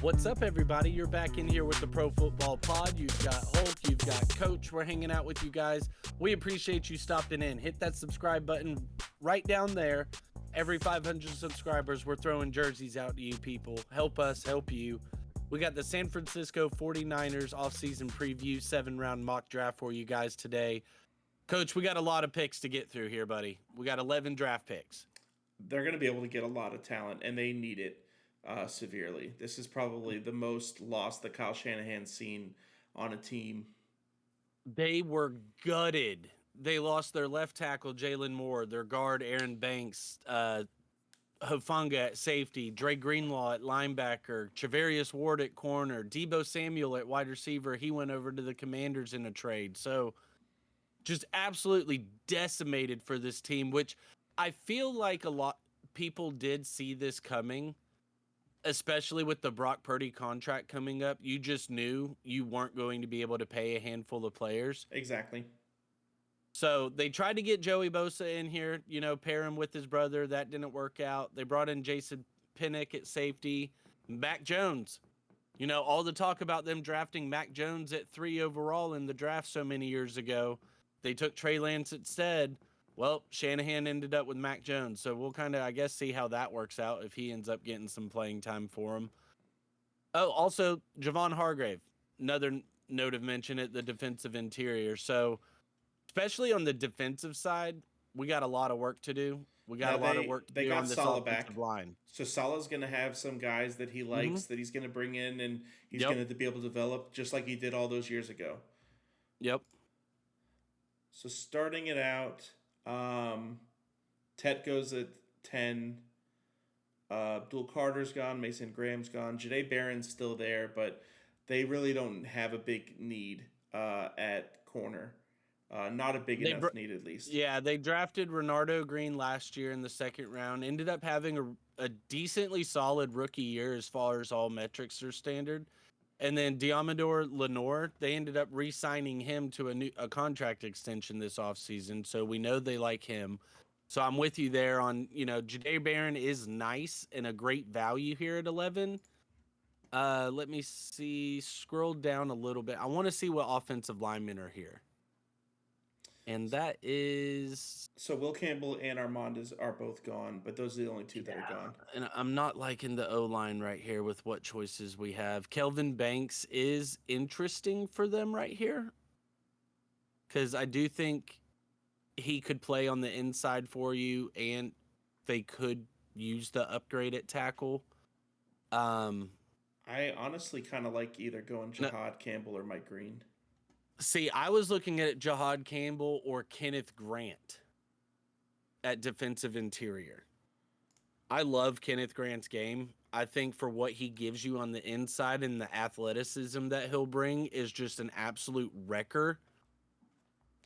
What's up, everybody? You're back in here with the Pro Football Pod. You've got Hulk, you've got Coach. We're hanging out with you guys. We appreciate you stopping in. Hit that subscribe button right down there. Every 500 subscribers, we're throwing jerseys out to you people. Help us, help you. We got the San Francisco 49ers offseason preview 7-round mock draft for you guys today. Coach, we got a lot of picks to get through here, buddy. We got 11 draft picks. They're going to be able to get a lot of talent, and they need it severely. This is probably the most loss that Kyle Shanahan's seen on a team. They were gutted. They lost their left tackle, Jalen Moore, their guard, Aaron Banks, Hufanga at safety, Dre Greenlaw at linebacker, Chavarius Ward at corner, Deebo Samuel at wide receiver. He went over to the Commanders in a trade. So just absolutely decimated for this team, which I feel like a lot people did see this coming, especially with the Brock Purdy contract coming up. You just knew you weren't going to be able to pay a handful of players. Exactly. So they tried to get Joey Bosa in here, pair him with his brother. That didn't work out. They brought in Jason Pinnock at safety. Mac Jones. All the talk about them drafting Mac Jones at 3 overall in the draft so many years ago. They took Trey Lance instead. Well, Shanahan ended up with Mac Jones. So we'll kind of, I guess, see how that works out if he ends up getting some playing time for him. Oh, also, Javon Hargrave. Another note of mention at the defensive interior. So especially on the defensive side, we got a lot of work to do. We got a lot of work to do on this offensive line. So Salah's going to have some guys that he likes that he's going to bring in, and he's going to be able to develop just like he did all those years ago. Yep. So starting it out, Tet goes at 10. Abdul Carter's gone. Mason Graham's gone. Jahdae Barron's still there, but they really don't have a big need at corner. Not a big enough need, at least. Yeah, they drafted Renardo Green last year in the second round. Ended up having a decently solid rookie year as far as all metrics are standard. And then Diamador Lenore, they ended up re-signing him to a contract extension this offseason. So we know they like him. So I'm with you there on, Jahdae Barron is nice and a great value here at 11. Let me see. Scroll down a little bit. I want to see what offensive linemen are here. And that is... So Will Campbell and Armandez are both gone, but those are the only two that are gone. And I'm not liking the O-line right here with what choices we have. Kelvin Banks is interesting for them right here, because I do think he could play on the inside for you, and they could use the upgrade at tackle. I honestly kind of like either going Jahad Campbell or Mike Green. See, I was looking at Jahad Campbell or Kenneth Grant at defensive interior. I love Kenneth Grant's game. I think for what he gives you on the inside and the athleticism that he'll bring is just an absolute wrecker.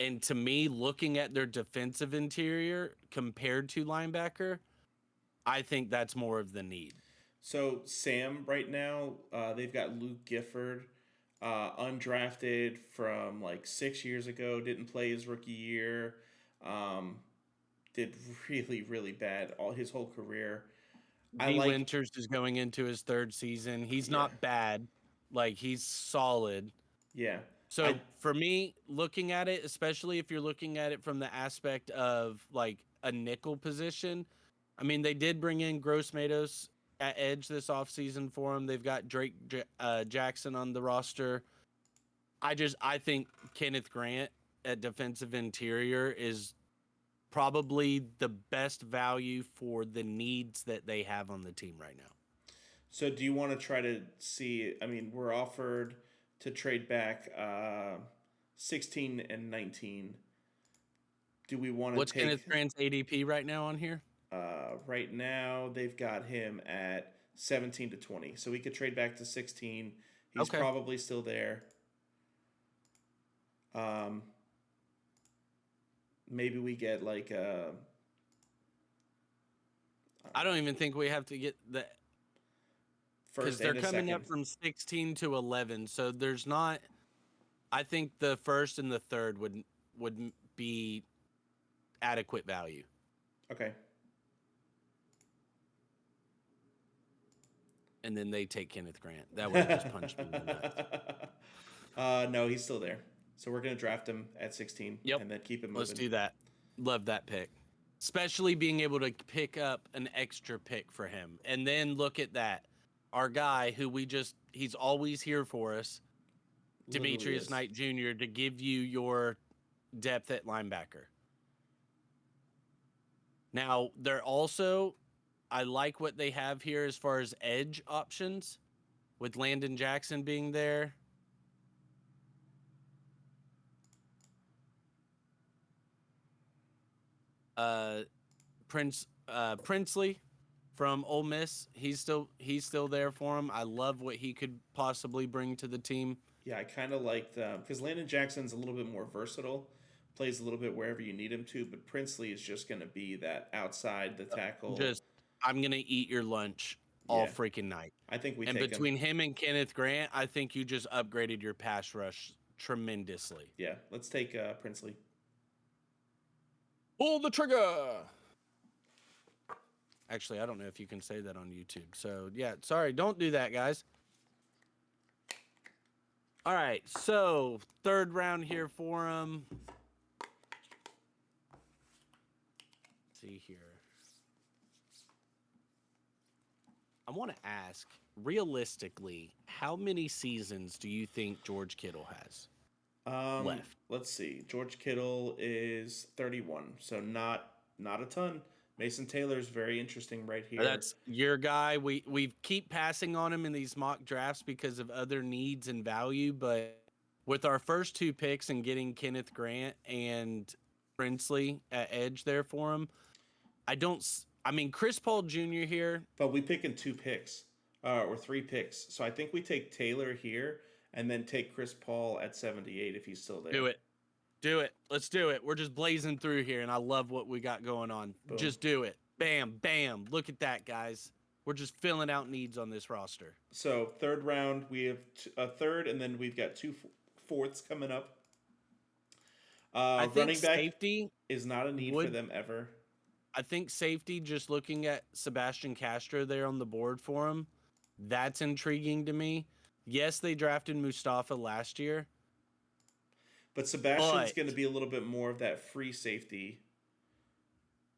And to me, looking at their defensive interior compared to linebacker, I think that's more of the need. So Sam right now, they've got Luke Gifford, undrafted from like 6 years ago, didn't play his rookie year, did really, really bad all his whole career. Winters is going into his third season. He's not bad. He's solid. Yeah. So for me, looking at it, especially if you're looking at it from the aspect of a nickel position, I mean, they did bring in Gross Matos at edge this offseason for him. They've got Drake Jackson on the roster. I think Kenneth Grant at defensive interior is probably the best value for the needs that they have on the team right now. So do you want to try to see, I mean, we're offered to trade back 16 and 19. Do we want to What's Kenneth Grant's ADP right now on here? Right now, they've got him at 17 to 20. So we could trade back to 16. He's probably still there. Maybe we get I don't even think we have to get the... Because they're coming up from 16 to 11. So there's not... I think the first and the third would be adequate value. Okay. and then they take Kenneth Grant. That would have just punched me in the nuts. No, he's still there. So we're gonna draft him at 16 Yep. and then keep him moving. Let's do that. Love that pick. Especially being able to pick up an extra pick for him. And then look at that. Our guy who he's always here for us, Literally Demetrius is. Knight Jr., to give you your depth at linebacker. Now, I like what they have here as far as edge options with Landon Jackson being there. Princely from Ole Miss, he's still there for him. I love what he could possibly bring to the team. Yeah, I kind of like them because Landon Jackson's a little bit more versatile, plays a little bit wherever you need him to. But Princely is just going to be that outside the tackle. I'm gonna eat your lunch all freaking night. I think we and take between him and Kenneth Grant, I think you just upgraded your pass rush tremendously. Yeah, let's take Princely. Pull the trigger. Actually, I don't know if you can say that on YouTube. So, yeah, sorry. Don't do that, guys. All right. So, third round here for him. Let's see here. I want to ask, realistically, how many seasons do you think George Kittle has left? Let's see. George Kittle is 31, so not a ton. Mason Taylor's very interesting right here. That's your guy. We keep passing on him in these mock drafts because of other needs and value, but with our first two picks and getting Kenneth Grant and Princely at edge there for him, I mean, Chris Paul Jr. here. But we pick in 2 picks or 3 picks. So I think we take Taylor here and then take Chris Paul at 78 if he's still there. Do it. Let's do it. We're just blazing through here, and I love what we got going on. Boom. Just do it. Bam, bam. Look at that, guys. We're just filling out needs on this roster. So third round, we have a third, and then we've got 2 fourths coming up. I think running back safety is not a need for them ever. I think safety, just looking at Sebastian Castro there on the board for him, that's intriguing to me. Yes, they drafted Mustafa last year. But Sebastian's going to be a little bit more of that free safety.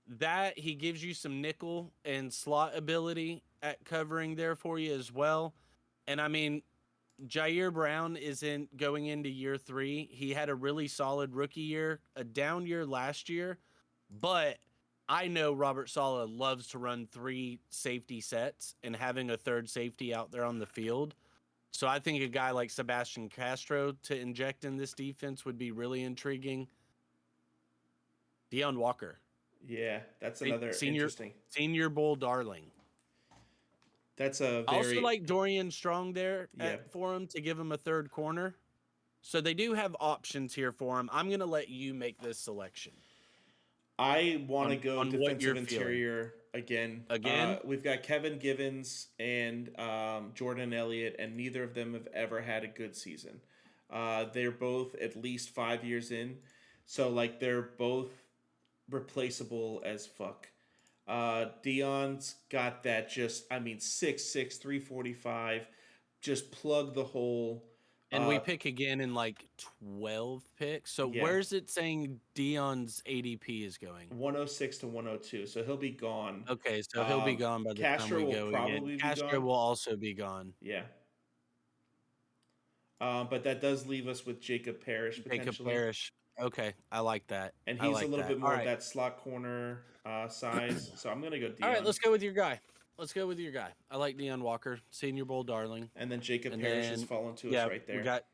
That he gives you some nickel and slot ability at covering there for you as well. And I mean, Jair Brown isn't going into year 3. He had a really solid rookie year, a down year last year, but I know Robert Saleh loves to run 3 safety sets and having a third safety out there on the field. So I think a guy like Sebastian Castro to inject in this defense would be really intriguing. Deion Walker. Yeah, that's another interesting. Senior Bowl darling. That's a very... I also like Dorian Strong there for him to give him a third corner. So they do have options here for him. I'm going to let you make this selection. I want to go defensive interior again. Again? We've got Kevin Givens and Jordan Elliott, and neither of them have ever had a good season. They're both at least 5 years in. So, like, they're both replaceable as fuck. Deion's got that 6'6", 345, just plug the hole. And we pick again in like 12 picks. So where's it saying Deion's ADP is going? 106 to 102. So he'll be gone. Okay, so he'll be gone by the Castro time we go will probably again. Castro will also be gone. Yeah. But that does leave us with Jacob Parrish potentially. Jacob Parrish. Okay, I like that. And he's a little bit more of that slot corner size. So I'm going to go Deion. All right, let's go with your guy. I like Deion Walker, Senior Bowl darling. And then Jacob Parrish has fallen to us right there. We got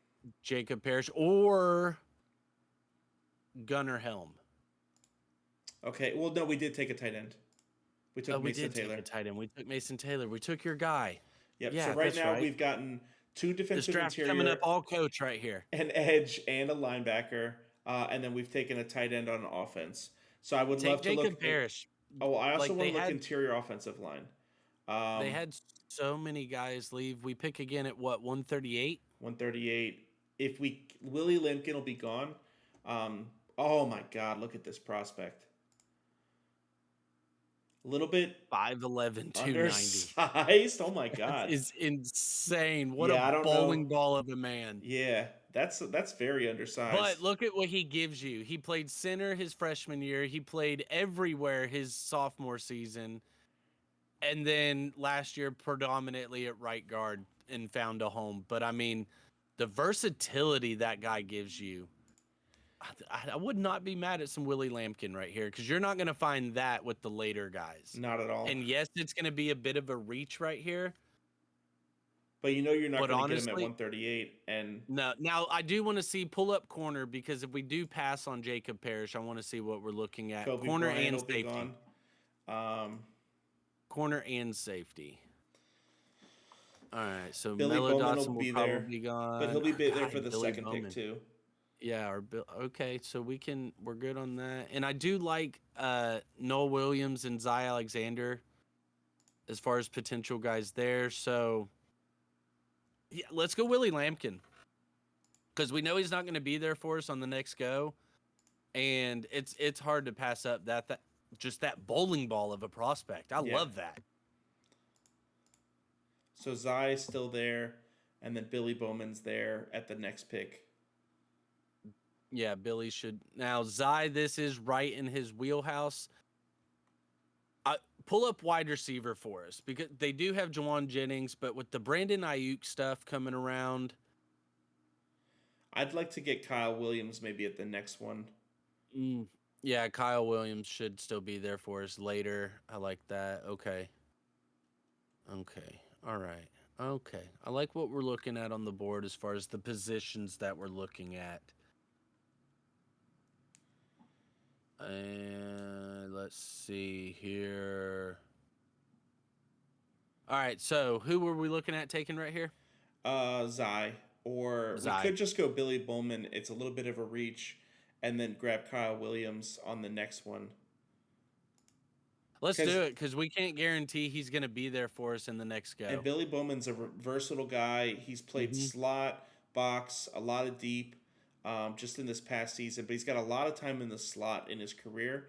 Jacob Parrish or Gunnar Helm. Okay, well, no, we did take a tight end. We took Mason Taylor. Take a tight end. We took Mason Taylor. We took your guy. Yep. Yeah, so right now we've gotten 2 defensive interior. Coming up all coach right here. An edge and a linebacker. And then we've taken a tight end on offense. So I would love to look Jacob Parrish. I also want to look interior offensive line. They had so many guys leave. We pick again at what, 138? 138. If Willie Lincoln will be gone. Oh my God! Look at this prospect. A little bit 5'11", 290. undersized. Oh my That god. is insane. What a Yeah, I don't know. bowling ball of a man. Yeah, that's very But undersized. look at what he gives you. He played center his freshman year. He played everywhere his sophomore season. And then last year, predominantly at right guard and found a home. But I mean, the versatility that guy gives you, I would not be mad at some Willie Lampkin right here because you're not going to find that with the later guys. Not at all. And yes, it's going to be a bit of a reach right here. But you know you're not But going to get him at honestly, 138 and no. Now, I do want to see pull up corner because if we do pass on Jacob Parrish, I want to see what we're looking at. Kobe Corner Bryant and will be safety. gone. Um, Corner and safety. All right, so Billy Mello Bowman will Dotson will be probably there, be but gone. he'll be Our there guy for the Billy second pick Bowman. too. Yeah, our Bill. Okay, so we're good on that. And I do like Noel Williams and Zy Alexander as far as potential guys there. So yeah, let's go Willie Lampkin because we know he's not going to be there for us on the next go, and it's hard to pass up that just that bowling ball of a prospect. I Yeah. love that. So Zai's still there, and then Billy Bowman's there at the next pick. Yeah, Billy should now. Zy, this is right in his wheelhouse. Pull up wide receiver for us because they do have Jawan Jennings, but with the Brandon Ayuk stuff coming around, I'd like to get Kyle Williams maybe at the next one. yeah, Kyle Williams should still be there for us later. I like that. Okay. Okay. All right. Okay. I like what we're looking at on the board as far as the positions that we're looking at. And let's see here. All right. So who were we looking at taking right here? Zai. Or we Zai. could just go Billy Bowman. It's a little bit of a reach, and then grab Kyle Williams on the next one. Let's do it because we can't guarantee he's going to be there for us in the next go. And Billy Bowman's a versatile guy. He's played slot, box, a lot of deep, just in this past season. But he's got a lot of time in the slot in his career.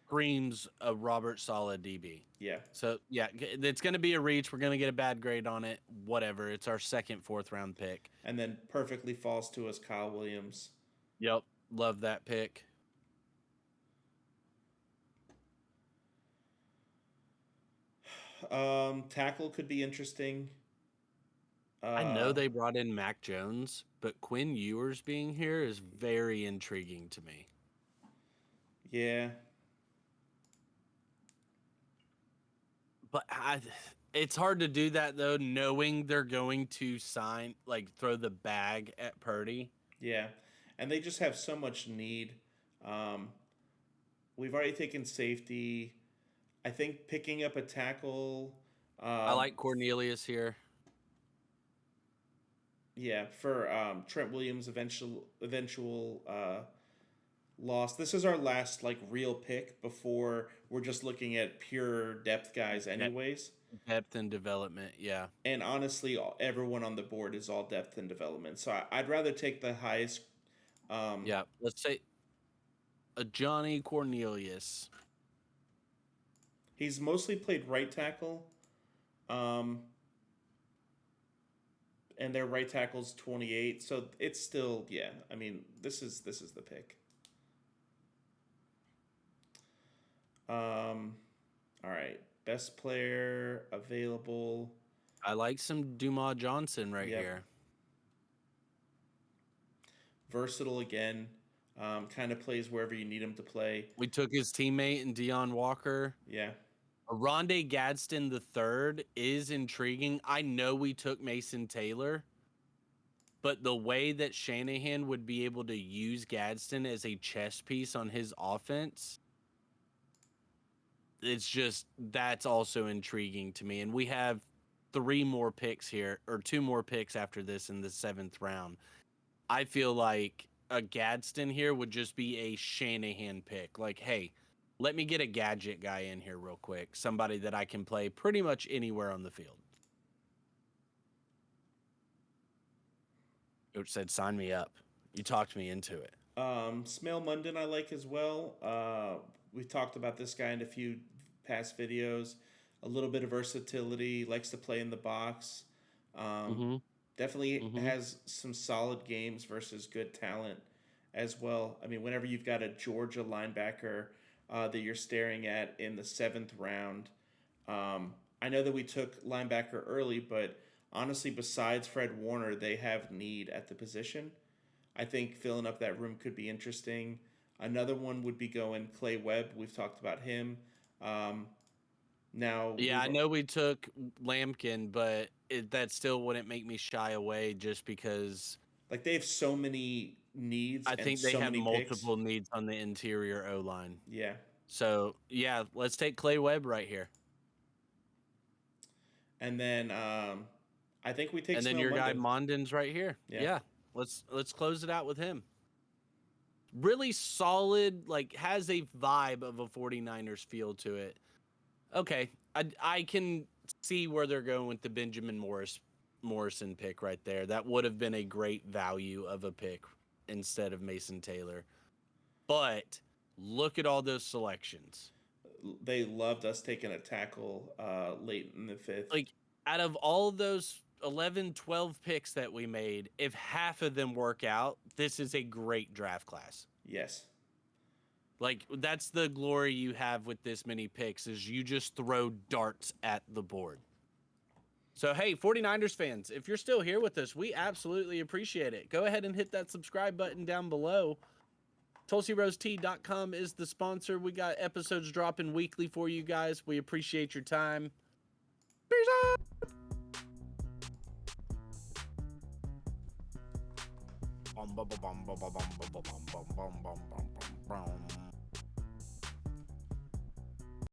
Screams a Robert Saleh DB. Yeah. So yeah, it's going to be a reach. We're going to get a bad grade on it. Whatever. It's our second, fourth round pick. And then perfectly falls to us, Kyle Williams. Yep. Love that pick. Tackle could be interesting. I know they brought in Mac Jones, but Quinn Ewers being here is very intriguing to me. Yeah. But it's hard to do that though, knowing they're going to throw the bag at Purdy. Yeah, and they just have so much need. We've already taken safety. I think picking up a tackle. I like Cornelius here. Yeah, for Trent Williams' eventual loss. This is our last real pick before we're just looking at pure depth guys, anyways. Depth and development, yeah. And honestly, everyone on the board is all depth and development. So I'd rather take the highest. Yeah, let's say a Johnny Cornelius. He's mostly played right tackle. And their right tackle's 28, so it's still, yeah. I mean, this is the pick. All right, best player available. I like some Dumas Johnson right here. Versatile again. Kind of plays wherever you need him to play. We took his teammate in Deion Walker. Yeah. Rondé Gadsden III is intriguing. I know we took Mason Taylor, but the way that Shanahan would be able to use Gadsden as a chess piece on his offense, that's also intriguing to me. And we have 3 more picks here, or 2 more picks after this in the 7th round. I feel like a Gadsden here would just be a Shanahan pick. Like, hey, let me get a gadget guy in here real quick. Somebody that I can play pretty much anywhere on the field. Coach said, sign me up. You talked me into it. Smail Munden I like as well. We've talked about this guy in a few past videos. A little bit of versatility, likes to play in the box. Um, Mm-hmm. definitely Mm-hmm. has some solid games versus good talent as well. I mean, whenever you've got a Georgia linebacker that you're staring at in the seventh round, I know that we took linebacker early, but honestly, besides Fred Warner, they have need at the position. I think filling up that room could be interesting. Another one would be going Clay Webb. We've talked about him. Um, now Yeah, we've I know we took Lampkin, but that still wouldn't make me shy away just because like they have so many needs I and think they so have many picks. multiple needs on the interior O line. Yeah, So yeah, let's take Clay Webb right here, and then I think we take and then Smail your guy Monday. Mondon's right here. Yeah, Yeah, let's close it out with him. Really solid, like has a vibe of a 49ers feel to it. Okay, I can see where they're going with the Benjamin Morrison pick right there. That would have been a great value of a pick instead of Mason Taylor. But look at all those selections. they loved us taking a tackle late in the fifth. Like out of all those 11, 12 picks that we made, if half of them work out, this is a great draft class. Yes. Like that's the glory you have with this many picks is you just throw darts at the board. So, hey, 49ers fans, if you're still here with us, we absolutely appreciate it. Go ahead and hit that subscribe button down below. TulsiRoseTea.com is the sponsor. We got episodes dropping weekly for you guys. We appreciate your time. Peace out.